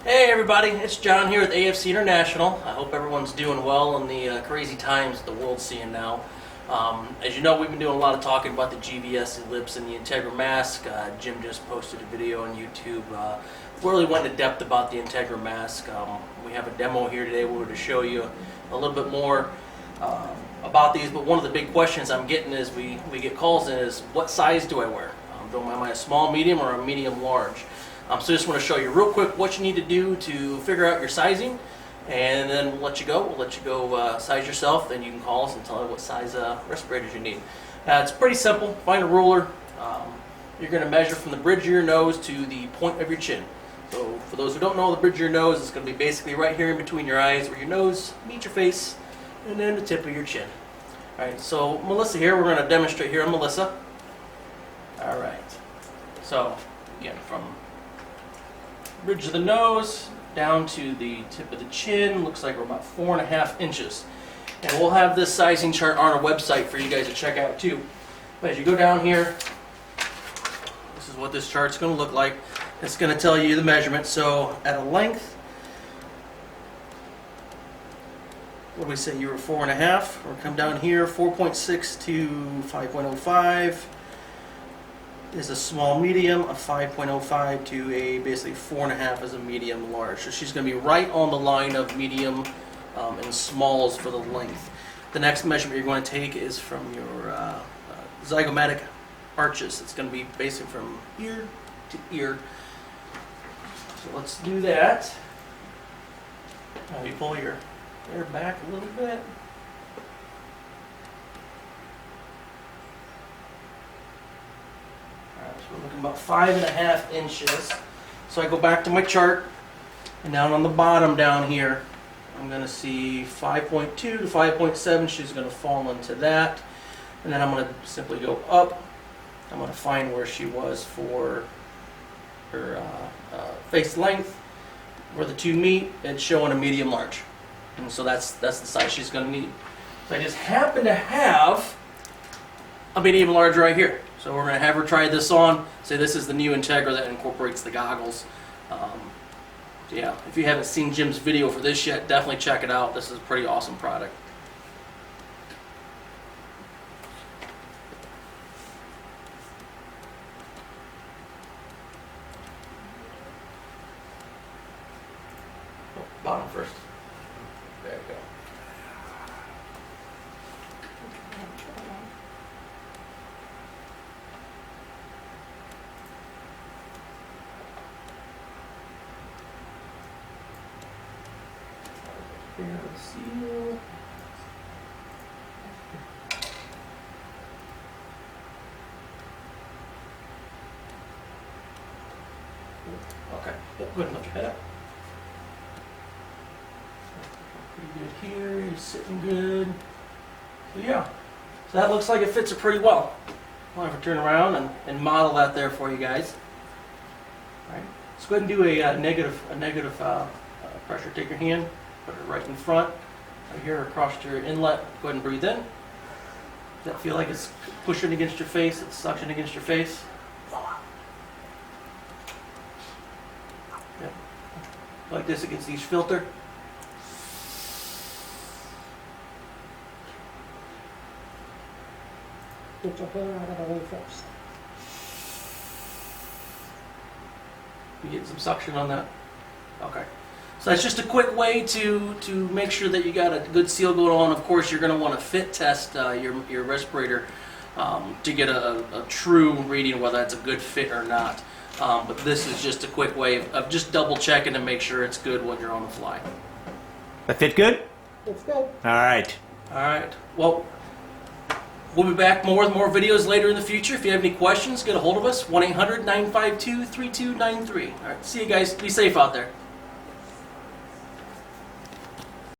Hey everybody, it's John here with AFC International. I hope everyone's doing well in the crazy times the world's seeing now. As you know, we've been doing a lot of talking about the GVS Elipse and the Integra mask. Jim just posted a video on YouTube. Really went into depth about the Integra mask. We have a demo here today. We wanted to show you a little bit more about these, but one of the big questions I'm getting is we get calls in is, what size do I wear? Am I a small, medium, or a medium large? So just want to show you real quick what you need to do to figure out your sizing, and then we'll let you go. We'll let you go size yourself, then you can call us and tell us what size respirators you need. It's pretty simple. Find a ruler. You're going to measure from the bridge of your nose to the point of your chin. So for those who don't know, the bridge of your nose is going to be basically right here in between your eyes where your nose meets your face, and then the tip of your chin. Alright, so Melissa here, we're going to demonstrate here on Melissa. Alright, so again, from bridge of the nose down to the tip of the chin, looks like we're about 4.5 inches. And we'll have this sizing chart on our website for you guys to check out too. But as you go down here, this is what this chart's going to look like. It's going to tell you the measurement. So at a length, what do we say, you were 4.5, or come down here, 4.6 to 5.05. Is a small medium, a 5.05 to a basically 4.5 as a medium large. So she's going to be right on the line of medium and smalls for the length. The next measurement you're going to take is from your zygomatic arches. It's going to be basically from ear to ear. So let's do that. Now you pull your hair back a little bit. So we're looking about 5.5 inches. So I go back to my chart, and down on the bottom down here, I'm going to see 5.2 to 5.7. She's going to fall into that. And then I'm going to simply go up. I'm going to find where she was for her face length. Where the two meet, it's showing a medium large. And so that's the size she's going to need. So I just happen to have a medium large right here. So we're going to have her try this on. Say this is the new Integra that incorporates the goggles. So yeah, if you haven't seen Jim's video for this yet, definitely check it out. This is a pretty awesome product. Oh, bottom first. There you go. Seal. Okay, yep, good enough. Your head up. Pretty good here. He's sitting good. So yeah, so that looks like it fits her pretty well. I'll have her turn around and model that there for you guys. All right, let's go ahead and do a negative pressure. Take your hand. Put it right in front, right here across your inlet. Go ahead and breathe in. Does that feel like it's pushing against your face? It's suction against your face? Yep. Like this against each filter. Get your hair out of the way first. You get some suction on that? Okay. So that's just a quick way to make sure that you got a good seal going on. Of course, you're going to want to fit test your respirator to get a true reading of whether it's a good fit or not. But this is just a quick way of just double checking to make sure it's good when you're on the fly. That fit good? It's good. All right. All right. Well, we'll be back with more videos later in the future. If you have any questions, get a hold of us. 1-800-952-3293. All right. See you guys. Be safe out there.